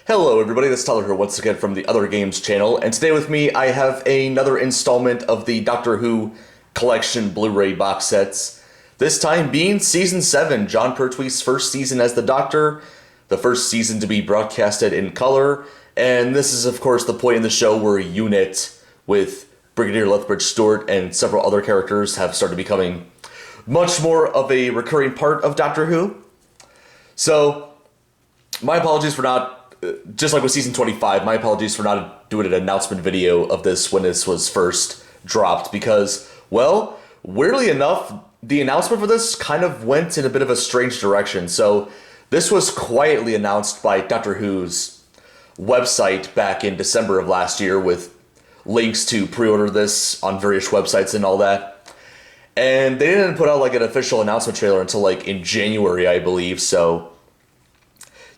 Hello everybody, this is Tyler here once again from the Other Games channel, and today with me I have another installment of the Doctor Who collection Blu-ray box sets. This time being Season 7, Jon Pertwee's first season as the Doctor, the first season to be broadcasted in color, and this is of course the point in the show where Unit, with Brigadier Lethbridge Stewart and several other characters, have started becoming much more of a recurring part of Doctor Who. So, my apologies for not, just like with season 25, my apologies for not doing an announcement video of this when this was first dropped because, well, weirdly enough, the announcement for this kind of went in a bit of a strange direction. So this was quietly announced by Doctor Who's website back in December of last year with links to pre-order this on various websites and all that. And they didn't put out like an official announcement trailer until like in January, I believe, so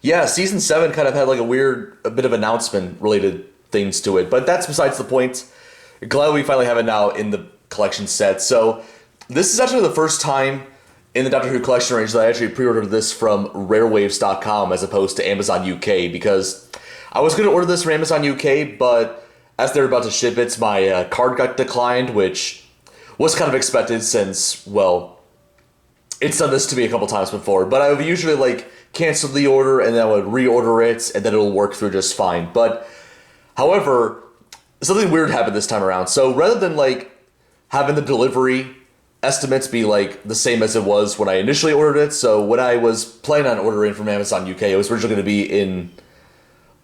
yeah, Season 7 kind of had like a bit of announcement related things to it, but that's besides the point. Glad we finally have it now in the collection set. So this is actually the first time in the Doctor Who collection range that I actually pre-ordered this from rarewaves.com as opposed to Amazon UK, because I was going to order this from Amazon UK, but as they were about to ship it, my card got declined, which was kind of expected since, well, it's done this to me a couple times before, but I would usually like cancel the order and then I would reorder it and then it'll work through just fine. But however, something weird happened this time around. So rather than like having the delivery estimates be like the same as it was when I initially ordered it, so when I was planning on ordering from Amazon UK, it was originally going to be in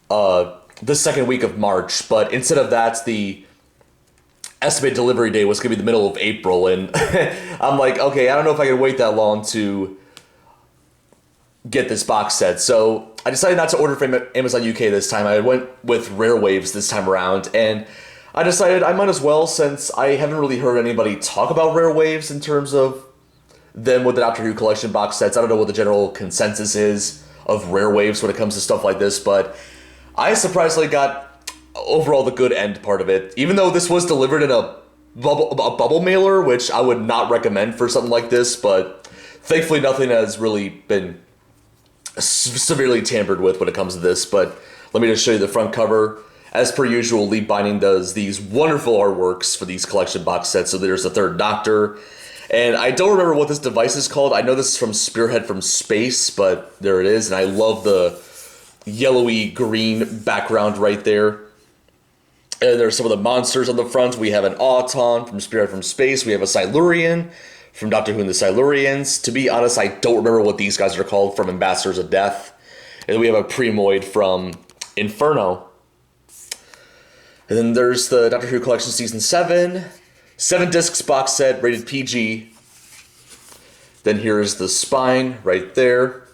the second week of March, but instead of that, the estimated delivery date was going to be the middle of April, and I'm like, okay, I don't know if I can wait that long to get this box set. So I decided not to order from Amazon UK this time. I went with Rare Waves this time around, and I decided I might as well, since I haven't really heard anybody talk about Rare Waves in terms of them with the Doctor Who collection box sets. I don't know what the general consensus is of Rare Waves when it comes to stuff like this, but I surprisingly got overall the good end part of it, even though this was delivered in a bubble mailer, which I would not recommend for something like this, but thankfully nothing has really been severely tampered with when it comes to this. But let me just show you the front cover. As per usual, Lee Binding does these wonderful artworks for these collection box sets. So there's the Third Doctor, and I don't remember what this device is called. I know this is from Spearhead from Space, but there it is, and I love the yellowy green background right there. And there's some of the monsters on the front. We have an Auton from Spearhead from Space. We have a Silurian from Doctor Who and the Silurians. To be honest, I don't remember what these guys are called from Ambassadors of Death. And then we have a Premoid from Inferno. And then there's the Doctor Who Collection Season 7. 7 discs box set, rated PG. Then here's the spine right there.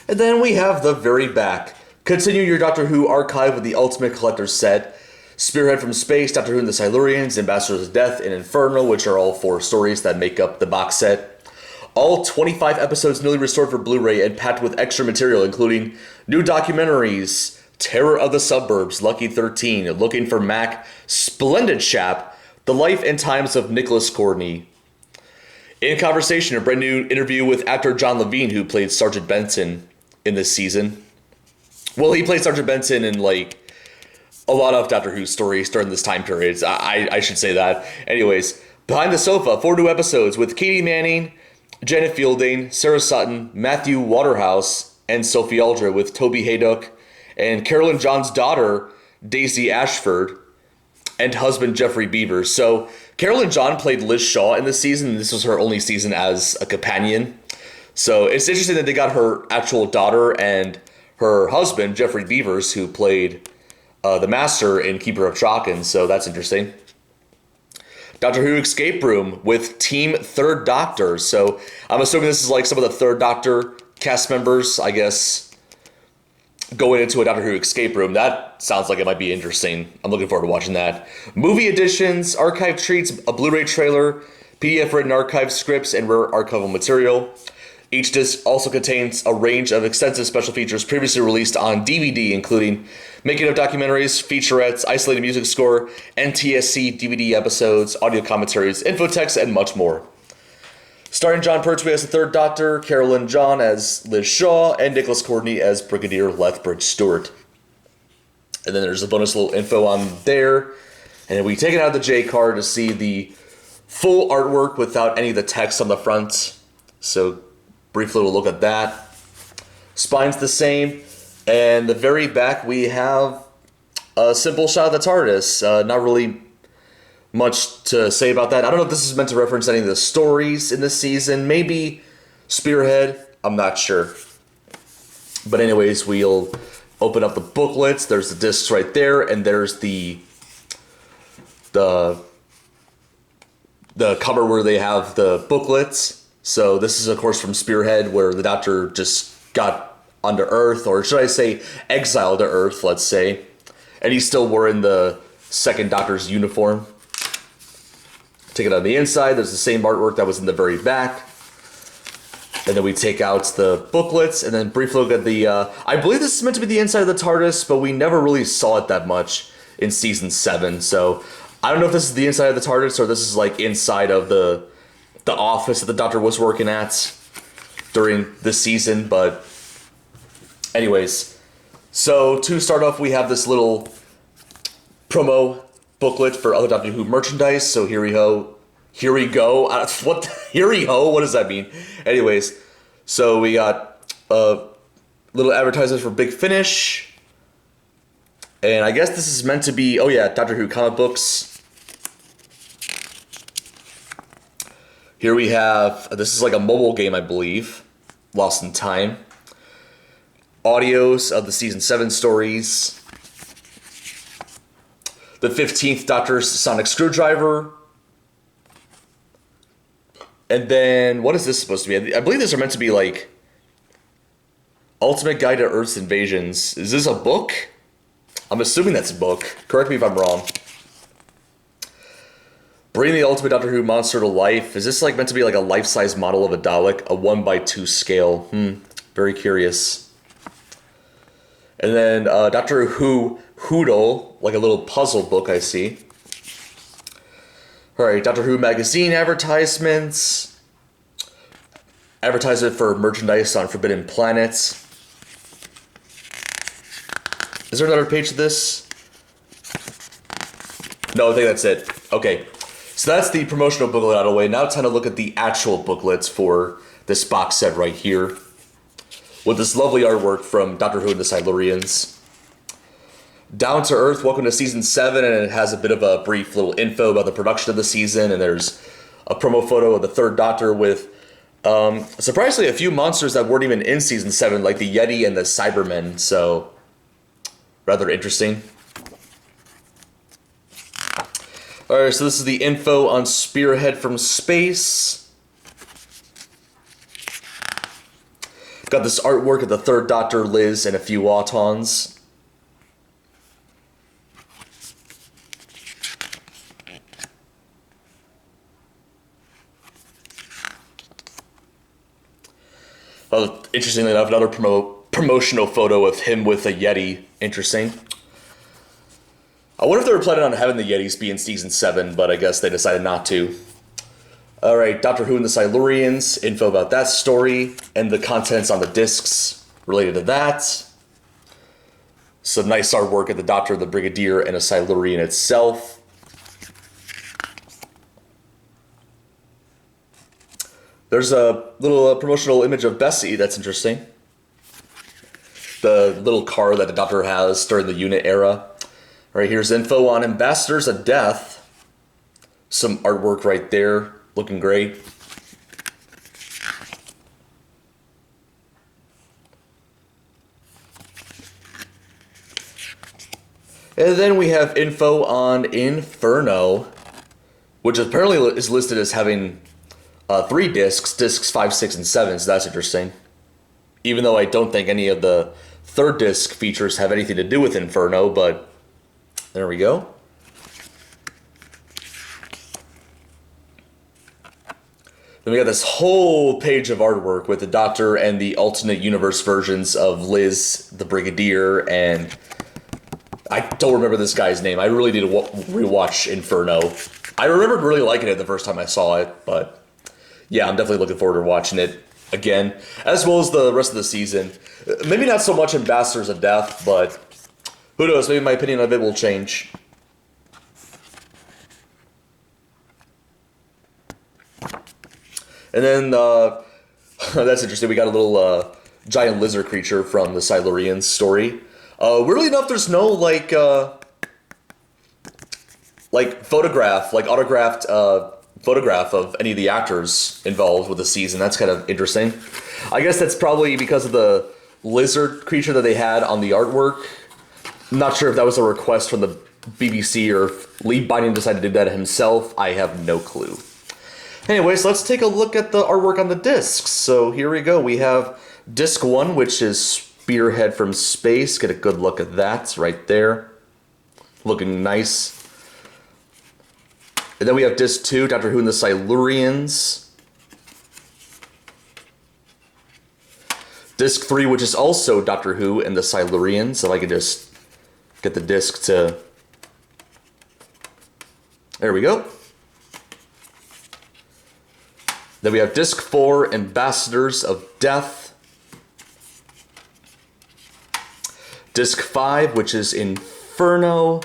And then we have the very back. Continue your Doctor Who archive with the Ultimate Collector's Set. Spearhead from Space, Doctor Who and the Silurians, Ambassadors of Death, and Inferno, which are all 4 stories that make up the box set. All 25 episodes newly restored for Blu-ray and packed with extra material, including new documentaries, Terror of the Suburbs, Lucky 13, Looking for Mac, Splendid Chap, The Life and Times of Nicholas Courtney. In conversation, a brand new interview with actor John Levine, who played Sergeant Benson in this season. Well, he played Sergeant Benson in, like, a lot of Doctor Who stories during this time period. I should say that. Anyways, Behind the Sofa, 4 new episodes with Katie Manning, Janet Fielding, Sarah Sutton, Matthew Waterhouse, and Sophie Aldred, with Toby Haydock and Carolyn John's daughter, Daisy Ashford, and husband Jeffrey Beavers. So, Carolyn John played Liz Shaw in this season, and this was her only season as a companion. So, it's interesting that they got her actual daughter and her husband, Jeffrey Beavers, who played the Master in Keeper of Traken, so that's interesting. Doctor Who Escape Room with Team Third Doctor. So I'm assuming this is like some of the Third Doctor cast members, I guess, going into a Doctor Who Escape Room. That sounds like it might be interesting. I'm looking forward to watching that. Movie editions, archive treats, a Blu-ray trailer, PDF written archive scripts, and rare archival material. Each disc also contains a range of extensive special features previously released on DVD, including making of documentaries, featurettes, isolated music score, NTSC DVD episodes, audio commentaries, infotext, and much more. Starring John Pertwee as the Third Doctor, Carolyn John as Liz Shaw, and Nicholas Courtney as Brigadier Lethbridge Stewart. And then there's a bonus little info on there. And we take it out of the J card to see the full artwork without any of the text on the front. So, brief little look at that. Spine's the same. And the very back, we have a simple shot of the TARDIS. Not really much to say about that. I don't know if this is meant to reference any of the stories in this season. Maybe Spearhead. I'm not sure. But anyways, we'll open up the booklets. There's the discs right there, and there's the cover where they have the booklets. So this is, of course, from Spearhead, where the Doctor just got onto Earth, or should I say exiled to Earth, let's say. And he's still wearing the second Doctor's uniform. Take it on the inside. There's the same artwork that was in the very back. And then we take out the booklets, and then briefly look at the... I believe this is meant to be the inside of the TARDIS, but we never really saw it that much in Season 7. So I don't know if this is the inside of the TARDIS, or this is like inside of the office that the Doctor was working at during this season. But anyways, so to start off, we have this little promo booklet for other Doctor Who merchandise. So here we go. Here we go. Here we go. What does that mean? Anyways, so we got little advertisements for Big Finish. And I guess this is meant to be, oh yeah, Doctor Who comic books. Here we have, this is like a mobile game, I believe. Lost in Time. Audios of the Season 7 stories. The 15th Doctor's Sonic Screwdriver. And then, what is this supposed to be? I believe these are meant to be like Ultimate Guide to Earth's Invasions. Is this a book? I'm assuming that's a book. Correct me if I'm wrong. Bring the Ultimate Doctor Who monster to life. Is this like meant to be like a life-size model of a Dalek? A 1:2 scale. Very curious. And then Doctor Who Hoodle, like a little puzzle book I see. Alright, Doctor Who magazine advertisements. Advertisement for merchandise on Forbidden Planets. Is there another page to this? No, I think that's it. Okay, so that's the promotional booklet out of the way. Now it's time to look at the actual booklets for this box set right here. With this lovely artwork from Doctor Who and the Silurians. Down to Earth, welcome to Season 7, and it has a bit of a brief little info about the production of the season, and there's a promo photo of the Third Doctor with, surprisingly, a few monsters that weren't even in Season 7, like the Yeti and the Cybermen, so rather interesting. Alright, so this is the info on Spearhead from space. Got this artwork of the Third Doctor, Liz, and a few Autons. Interestingly enough, another promotional photo of him with a Yeti. Interesting. I wonder if they were planning on having the Yetis be in Season 7, but I guess they decided not to. Alright, Doctor Who and the Silurians, info about that story, and the contents on the discs related to that. Some nice artwork of the Doctor, the Brigadier, and a Silurian itself. There's a little promotional image of Bessie that's interesting. The little car that the Doctor has during the unit era. Right, here's info on Ambassadors of Death. Some artwork right there, looking great. And then we have info on Inferno, which apparently is listed as having 3 discs, discs 5, 6, and 7, so that's interesting. Even though I don't think any of the third disc features have anything to do with Inferno, but there we go. Then we got this whole page of artwork with the Doctor and the alternate universe versions of Liz, the Brigadier, and I don't remember this guy's name. I really need to rewatch Inferno. I remembered really liking it the first time I saw it, but yeah, I'm definitely looking forward to watching it again, as well as the rest of the season. Maybe not so much Ambassadors of Death, but who knows, maybe my opinion of it will change. And then, that's interesting, we got a little giant lizard creature from the Silurian story. Weirdly enough, there's no, like photograph, like autographed photograph of any of the actors involved with the season. That's kind of interesting. I guess that's probably because of the lizard creature that they had on the artwork. I'm not sure if that was a request from the BBC or if Lee Binding decided to do that himself. I have no clue. Anyways, let's take a look at the artwork on the discs. So here we go. We have disc 1, which is Spearhead from Space. Get a good look at that right there. Looking nice. And then we have disc 2, Doctor Who and the Silurians. Disc 3, which is also Doctor Who and the Silurians. If I could just get the disc to... There we go. Then we have disc 4, Ambassadors of Death. Disc 5, which is Inferno.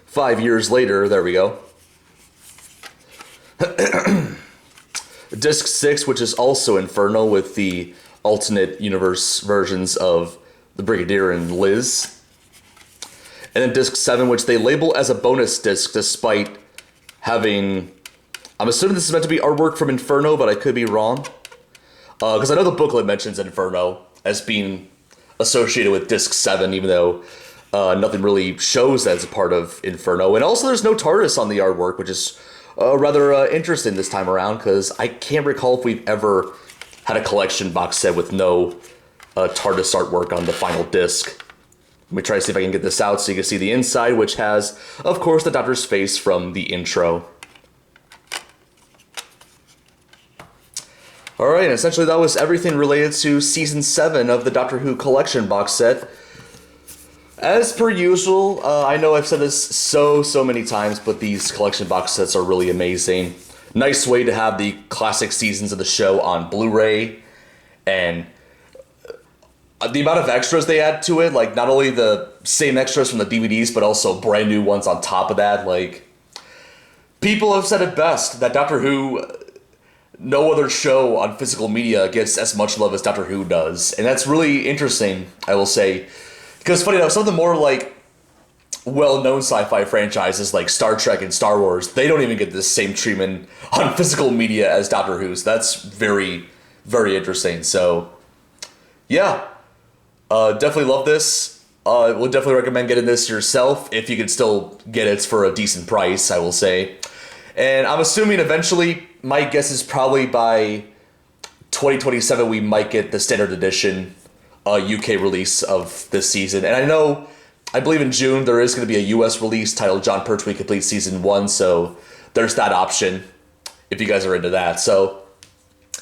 Five years later, there we go. Disc 6, which is also Inferno, with the alternate universe versions of the Brigadier and Liz. And then disc 7, which they label as a bonus disc, despite having... I'm assuming this is meant to be artwork from Inferno, but I could be wrong. Because I know the booklet mentions Inferno as being associated with disc 7, even though nothing really shows that it's a part of Inferno. And also there's no TARDIS on the artwork, which is rather interesting this time around, because I can't recall if we've ever had a collection box set with no TARDIS artwork on the final disc. Let me try to see if I can get this out so you can see the inside, which has, of course, the Doctor's face from the intro. Alright, and essentially that was everything related to Season 7 of the Doctor Who collection box set. As per usual, I know I've said this so many times, but these collection box sets are really amazing. Nice way to have the classic seasons of the show on Blu-ray, and the amount of extras they add to it, like not only the same extras from the DVDs, but also brand new ones on top of that. Like, people have said it best, that Doctor Who, no other show on physical media gets as much love as Doctor Who does. And that's really interesting, I will say. Because funny enough, some of the more like well-known sci-fi franchises like Star Trek and Star Wars, they don't even get the same treatment on physical media as Doctor Who's. That's very, very interesting. So, yeah, definitely love this. Would definitely recommend getting this yourself if you can still get it for a decent price, I will say. And I'm assuming eventually, my guess is probably by 2027 we might get the standard edition UK release of this season. And I believe in June there is going to be a US release titled John Pertwee Complete Season 1, so there's that option if you guys are into that. So,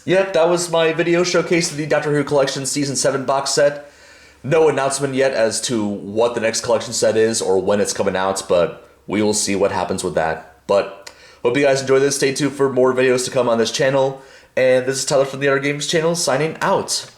yeah, that was my video showcasing the Doctor Who Collection Season 7 box set. No announcement yet as to what the next collection set is or when it's coming out, but we will see what happens with that. But hope you guys enjoyed this. Stay tuned for more videos to come on this channel. And this is Tyler from the Other Games channel signing out.